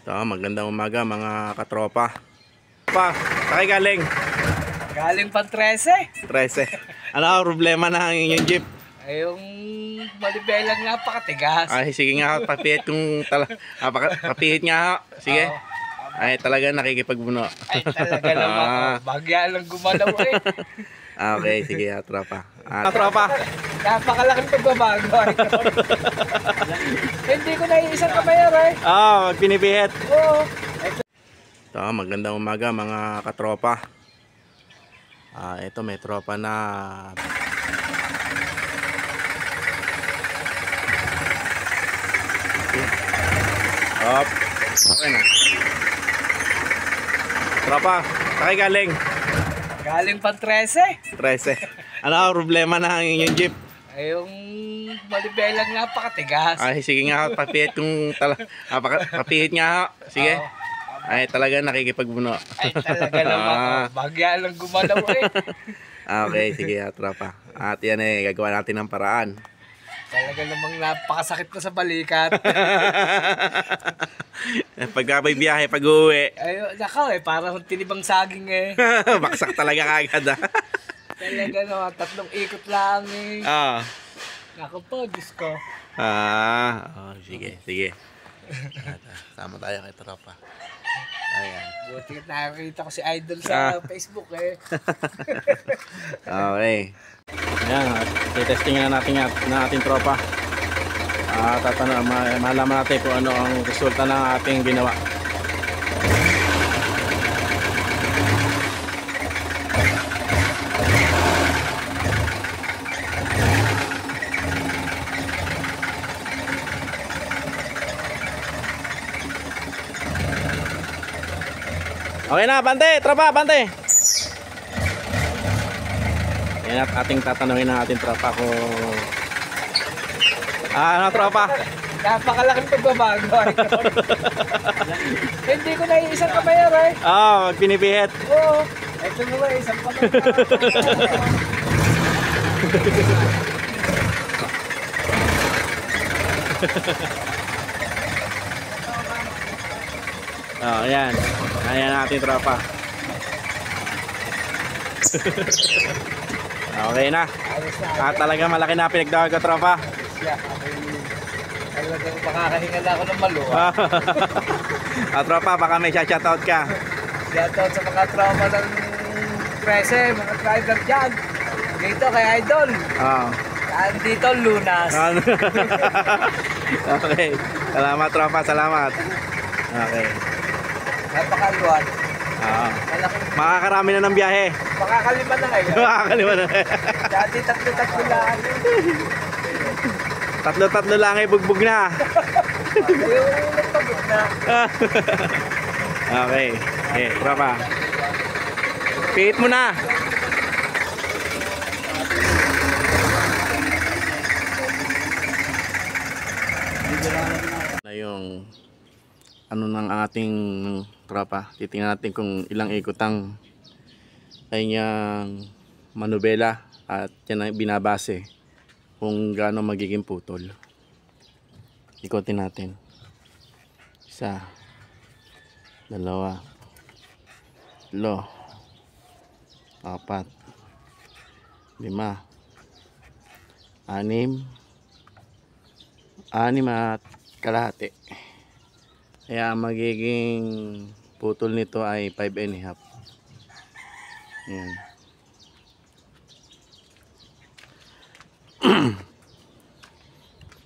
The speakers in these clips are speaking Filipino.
So, magandang umaga mga katropa. Sakay galing? Galing pa 13. 13. Ano ang problema ng inyong jeep? Ay, yung malibelang napakatigas. Ay, sige nga, papihit kung papihit nga. Sige. Ay, talaga nakikipagbuno. Ay, talaga naman. Bagya lang gumalaw eh. Okay, sige tropa. Tropa. Napakalaking pagbabago. Hindi ko naiisang kamayar eh. Pinipihit. Oo. So, magandang umaga mga katropa. Ito may tropa na okay na. Tropa, sakay galing? Galing pa 13. 13. Ano ang problema ng inyong jeep? Ay, yung malibelang napakatigas. Ay, sige nga, papihit kung papihit nga. Sige. Ay, talaga nakikipagbuno. Ay, talaga naman. Bagya lang gumalaw eh. Okay, sige tropa. At yan gagawa natin ng paraan. Talaga namang napakasakit na sa balikat. Pagkabay biyahe, pag-uwi. Ay, nakaw eh, parang tinibang saging eh. Baksak talaga kagad Talaga naman, 3 ikot lang eh. Naku po, Diyos ko. Sige. Sama tayo kay tropa. Ayan. Buti ka nakakita ko si Idol sa Facebook eh. Okay. Ayan, titestingin na natin na ating tropa. Malaman natin kung ano ang resulta ng ating ginawa. Okay na, bante, tropa, bante. Yan at ating tatanungin ng ating tropa kung ano tropa? Napakalaking pagbabago. Hindi ko naiisang kamayar eh. Pinipihit. Oo. Ito mo eh, isang pagbabago. Ayan. Ayan natin tropa. Okay na. Talaga malaki na pinagdawag ko tropa. Talagang makakahinga na ako ng maluwa. Tropa, baka may shoutout ka. Shoutout sa mga tropa ng 13, mga driver dyan. Dito kay Idol. Dito Lunas. Okay. Salamat tropa, salamat. Okay. Napakaluwan. Makakarami na ng biyahe. Makakalima na ngayon. Makakalima na. Dati 3 lang. 3 lang ay bugbog na. Yung nagpagod na. Okay. Tropa. Pihit mo na. Na yung ano ng ating tropa. Titingnan natin kung ilang ikot ang kanyang manubela at yan ang binabase kung gaano magiging putol. Ikotin natin. 1, 2, 3, 4, 5, 6 at kalahati. Kaya magiging putol nito ay 5.5. Ayan.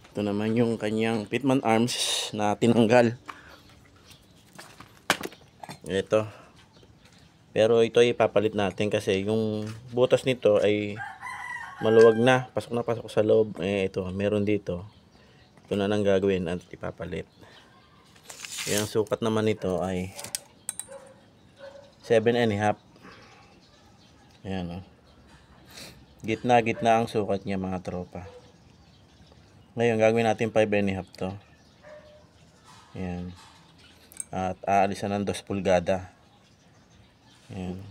Ito naman yung kanyang pitman arms na tinanggal. Ito. Pero ito ay ipapalit natin kasi yung butas nito ay maluwag na. Pasok sa loob. Ito, meron dito. Ito na nang gagawin at ipapalit. Yung sukat naman nito ay 7.5. Ayan Gitna ang sukat niya mga tropa. Ngayon gagawin natin 5.5 to. Ayan. At aalisan ng 2 pulgada. Ayan.